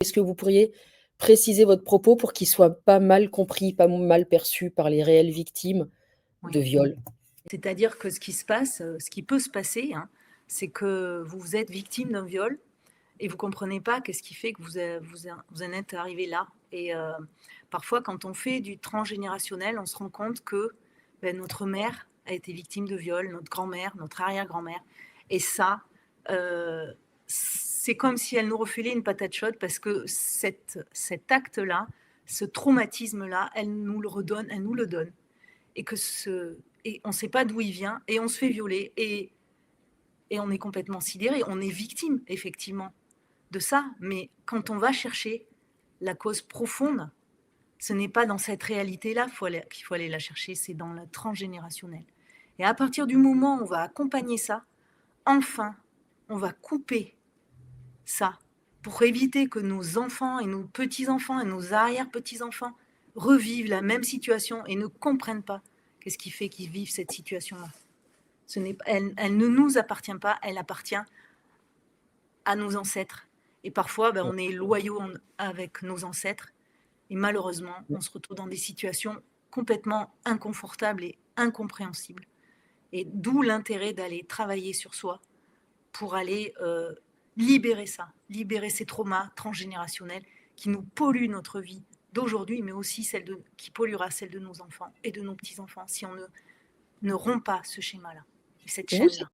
Est-ce que vous pourriez préciser votre propos pour qu'il soit pas mal compris, pas mal perçu par les réelles victimes de Oui. viol? C'est-à-dire que ce qui se passe, ce qui peut se passer, hein, c'est que vous êtes victime d'un viol et vous comprenez pas qu'est-ce qui fait que vous en êtes arrivé là. Et parfois, quand on fait du transgénérationnel, on se rend compte que notre mère a été victime de viol, notre grand-mère, notre arrière-grand-mère. Et ça, c'est comme si elle nous refilait une patate chaude parce que cet acte-là, ce traumatisme-là, elle nous le redonne, elle nous le donne. Et et on ne sait pas d'où il vient et on se fait violer et on est complètement sidéré. On est victime, effectivement, de ça. Mais quand on va chercher la cause profonde, ce n'est pas dans cette réalité-là qu'il faut aller la chercher, c'est dans le transgénérationnel. Et à partir du moment où on va accompagner ça, enfin, on va couper ça pour éviter que nos enfants et nos petits-enfants et nos arrière-petits-enfants revivent la même situation et ne comprennent pas qu'est-ce qui fait qu'ils vivent cette situation-là. Elle ne nous appartient pas, elle appartient à nos ancêtres. Et parfois, on est loyaux avec nos ancêtres. Et malheureusement, on se retrouve dans des situations complètement inconfortables et incompréhensibles. Et d'où l'intérêt d'aller travailler sur soi pour aller libérer ça, libérer ces traumas transgénérationnels qui nous polluent notre vie d'aujourd'hui, mais aussi qui polluera celle de nos enfants et de nos petits-enfants si on ne rompt pas ce schéma-là, cette Vous chaîne-là.